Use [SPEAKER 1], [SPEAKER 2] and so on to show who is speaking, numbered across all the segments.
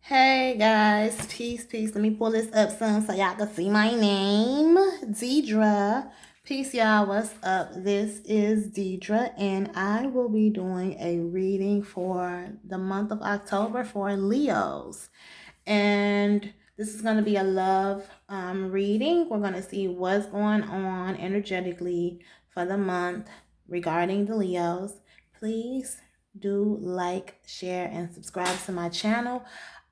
[SPEAKER 1] Hey guys, peace, peace. Let me pull this up some so y'all can see my name. Deidra. Peace, y'all. What's up? This is Deidra, and I will be doing a reading for the month of October for Leos. And this is going to be a love reading. We're going to see what's going on energetically for the month regarding the Leos. Please do like, share, and subscribe to my channel.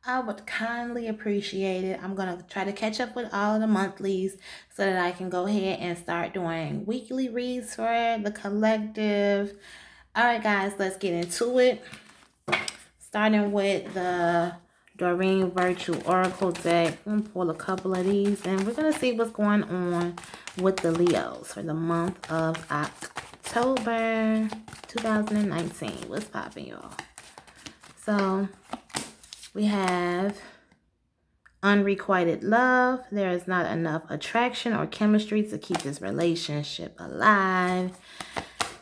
[SPEAKER 1] I would kindly appreciate it. I'm going to try to catch up with all of the monthlies so that I can go ahead and start doing weekly reads for the collective. All right, guys, let's get into it. Starting with the Doreen Virtue Oracle deck. I'm going to pull a couple of these and we're going to see what's going on with the Leos for the month of October 2019. What's popping, y'all? So we have unrequited love. There is not enough attraction or chemistry to keep this relationship alive.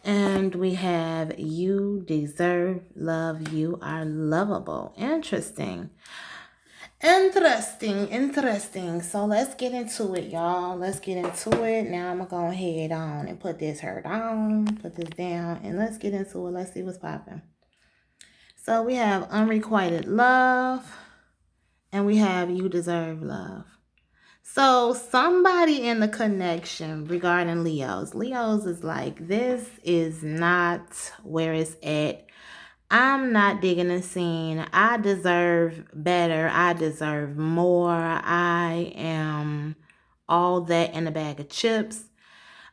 [SPEAKER 1] And we have you deserve love. You are lovable. Interesting. So let's get into it, y'all. Let's get into it. Now I'm going to go ahead on and put this down, and let's get into it. Let's see what's popping. So we have unrequited love, and we have you deserve love. So somebody in the connection regarding Leos is like, this is not where it's at. I'm not digging the scene. I deserve better. I deserve more. I am all that in a bag of chips.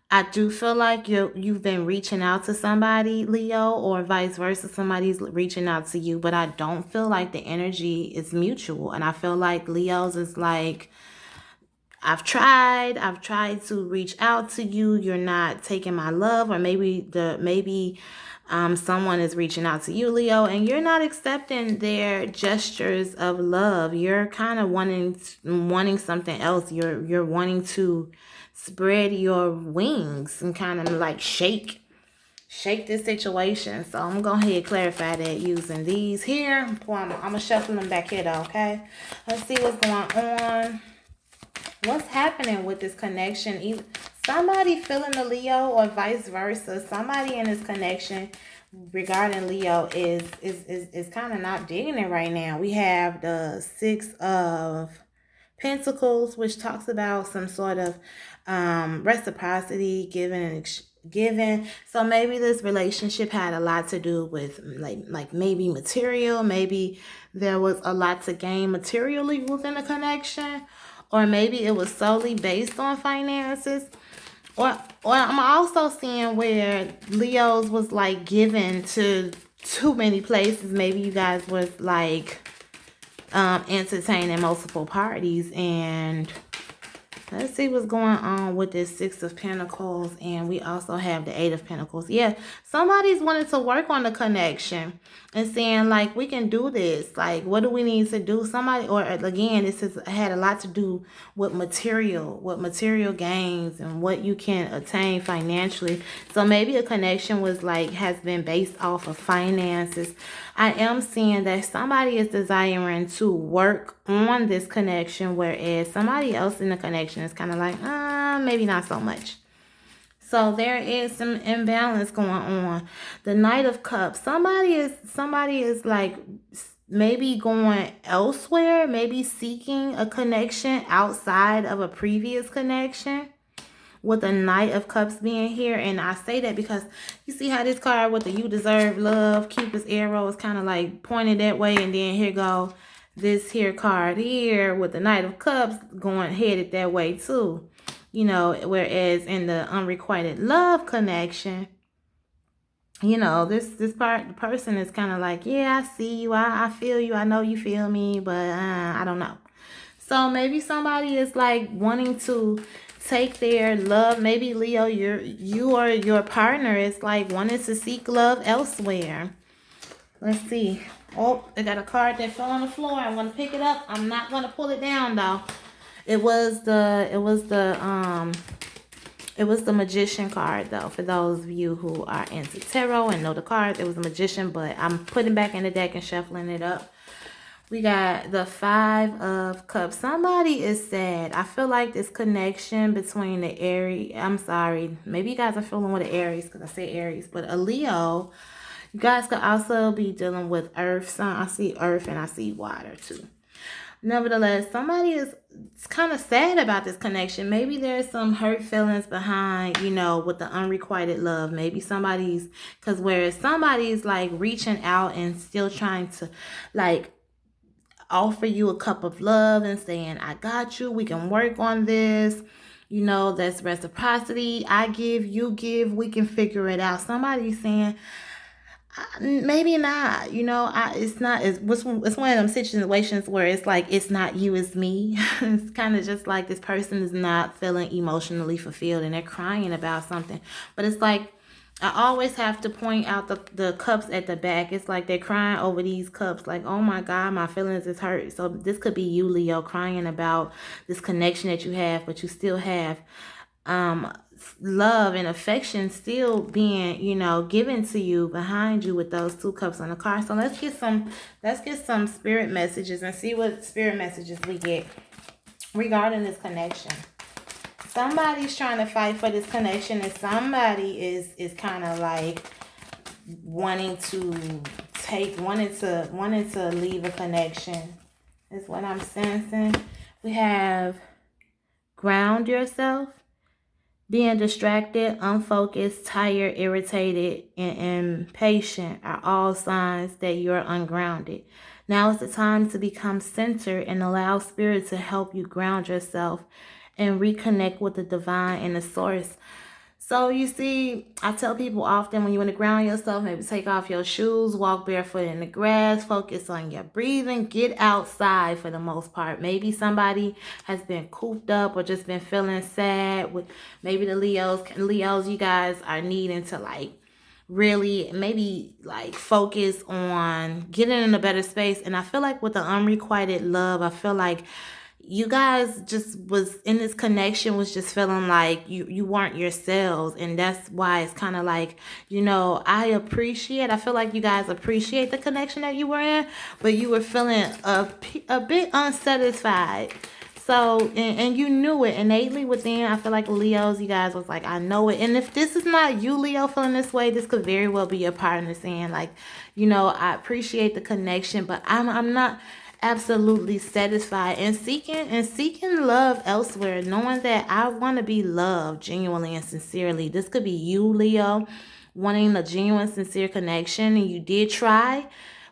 [SPEAKER 1] I do feel like you've been reaching out to somebody, Leo, or vice versa. Somebody's reaching out to you, but I don't feel like the energy is mutual. And I feel like Leo's is like, I've tried to reach out to you. You're not taking my love, or maybe someone is reaching out to you, Leo, and you're not accepting their gestures of love. You're kind of wanting something else. You're wanting to spread your wings and kind of like shake this situation. So I'm going to go ahead and clarify that using these here. I'm going to shuffle them back here though, okay? Let's see what's going on. What's happening with this connection? Either somebody feeling the Leo or vice versa. Somebody in this connection regarding Leo is kind of not digging it right now. We have the Six of Pentacles, which talks about some sort of reciprocity, giving. So maybe this relationship had a lot to do with like maybe material. Maybe there was a lot to gain materially within the connection. Or maybe it was solely based on finances. Or I'm also seeing where Leo's was like given to too many places. Maybe you guys was like entertaining multiple parties. And let's see what's going on with this Six of Pentacles. And we also have the Eight of Pentacles. Yeah, somebody's wanting to work on the connection and saying like, we can do this. Like, what do we need to do? Somebody, or again, this has had a lot to do with material gains and what you can attain financially. So maybe a connection was like, has been based off of finances. I am seeing that somebody is desiring to work on this connection, whereas somebody else in the connection is kind of like, maybe not so much. So there is some imbalance going on. The Knight of Cups. Somebody is like maybe going elsewhere, maybe seeking a connection outside of a previous connection, with the Knight of Cups being here. And I say that because you see how this card with the you deserve love, Cupid's arrow is kind of like pointed that way, and then here go this here card here with the Knight of Cups going headed that way too. You know, whereas in the unrequited love connection, you know, the person is kind of like, yeah, I see you, I feel you, I know you feel me, but I don't know. So maybe somebody is like wanting to take their love. Maybe Leo, you or your partner is like wanting to seek love elsewhere. Let's see. Oh, I got a card that fell on the floor. I'm gonna pick it up. I'm not gonna pull it down though. It was the Magician card though. For those of you who are into tarot and know the cards, it was a Magician, but I'm putting back in the deck and shuffling it up. We got the Five of Cups. Somebody is sad. I feel like this connection between the Aries, I'm sorry, maybe you guys are feeling with the Aries because I say Aries, but a Leo. You guys could also be dealing with earth sign. I see earth and I see water too. Nevertheless, somebody is kind of sad about this connection. Maybe there's some hurt feelings behind, with the unrequited love. Maybe because whereas somebody's like reaching out and still trying to like offer you a cup of love and saying, I got you, we can work on this. That's reciprocity. I give, you give, we can figure it out. Somebody's saying, maybe not. It's not. It's one of them situations where it's like it's not you, it's me. It's kind of just like this person is not feeling emotionally fulfilled and they're crying about something. But it's like I always have to point out the cups at the back. It's like they're crying over these cups. Like, oh my God, my feelings is hurt. So this could be you, Leo, crying about this connection that you have, but you still have love and affection still being given to you behind you with those two cups on the card. So let's get some spirit messages and see what spirit messages we get regarding this connection. Somebody's trying to fight for this connection and somebody is kind of like wanting to leave a connection is what I'm sensing. We have ground yourself. Being distracted, unfocused, tired, irritated, and impatient are all signs that you're ungrounded. Now is the time to become centered and allow spirit to help you ground yourself and reconnect with the divine and the source. So you see, I tell people often when you want to ground yourself, maybe take off your shoes, walk barefoot in the grass, focus on your breathing, get outside for the most part. Maybe somebody has been cooped up or just been feeling sad. Maybe the Leos, you guys are needing to like really maybe like focus on getting in a better space. And I feel like with the unrequited love, I feel like you guys just was in this connection was just feeling like you weren't yourselves, and that's why it's kind of like I feel like you guys appreciate the connection that you were in, but you were feeling a bit unsatisfied. So and you knew it innately within. I feel like Leos, you guys was like, I know it. And if this is not you, Leo, feeling this way, this could very well be your partner saying like, I appreciate the connection, but I'm not absolutely satisfied and seeking love elsewhere, knowing that I want to be loved genuinely and sincerely. This could be you, Leo, wanting a genuine, sincere connection, and you did try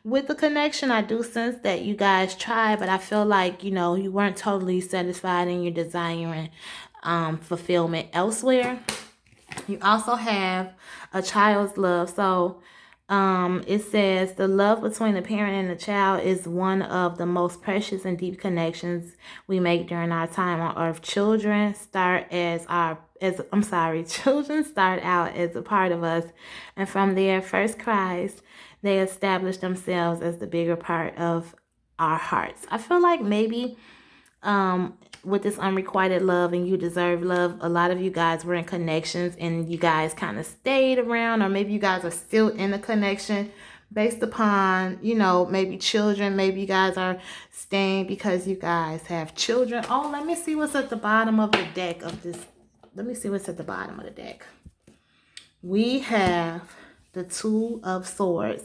[SPEAKER 1] with the connection. I do sense that you guys tried, but I feel like you weren't totally satisfied and you're desiring fulfillment elsewhere. You also have a child's love. So it says the love between the parent and the child is one of the most precious and deep connections we make during our time on earth. Children start children start out as a part of us, and from their first cries, they establish themselves as the bigger part of our hearts. I feel like maybe with this unrequited love and you deserve love, a lot of you guys were in connections and you guys kind of stayed around, or maybe you guys are still in a connection based upon maybe children. Maybe you guys are staying because you guys have children. Oh, let me see what's at the bottom of the deck of this. Let me see what's at the bottom of the deck. We have the Two of Swords.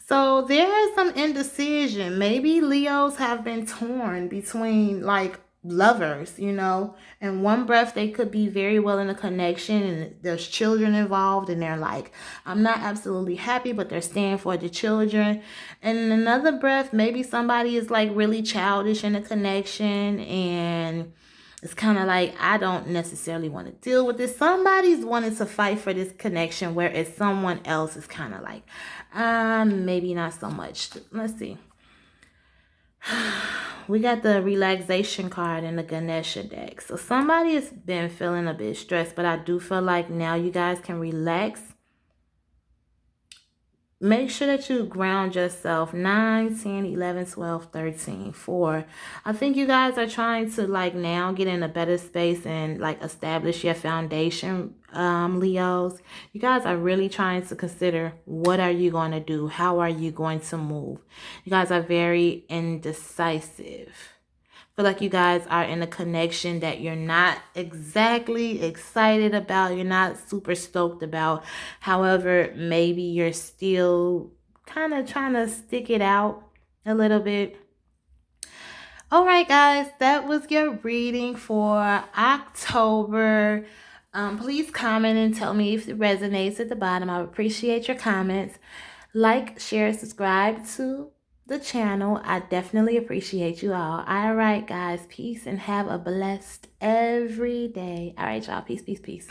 [SPEAKER 1] So there is some indecision. Maybe Leos have been torn between like lovers, and one breath they could be very well in a connection and there's children involved and they're like, I'm not absolutely happy, but they're staying for the children. And in another breath, maybe somebody is like really childish in a connection and it's kind of like, I don't necessarily want to deal with this. Somebody's wanting to fight for this connection, whereas someone else is kind of like, maybe not so much. Let's see. We got the relaxation card in the Ganesha deck. So somebody has been feeling a bit stressed, but I do feel like now you guys can relax make sure that you ground yourself. 9, 10, 11, 12, 13, 4. I think you guys are trying to like now get in a better space and like establish your foundation, Leos. You guys are really trying to consider, what are you going to do? How are you going to move? You guys are very indecisive. Feel like you guys are in a connection that you're not exactly excited about. You're not super stoked about. However, maybe you're still kind of trying to stick it out a little bit. All right, guys, that was your reading for October. Please comment and tell me if it resonates at the bottom. I would appreciate your comments. Like, share, subscribe to the channel. I definitely appreciate you all. All right, guys, peace and have a blessed every day. All right, y'all, peace, peace, peace.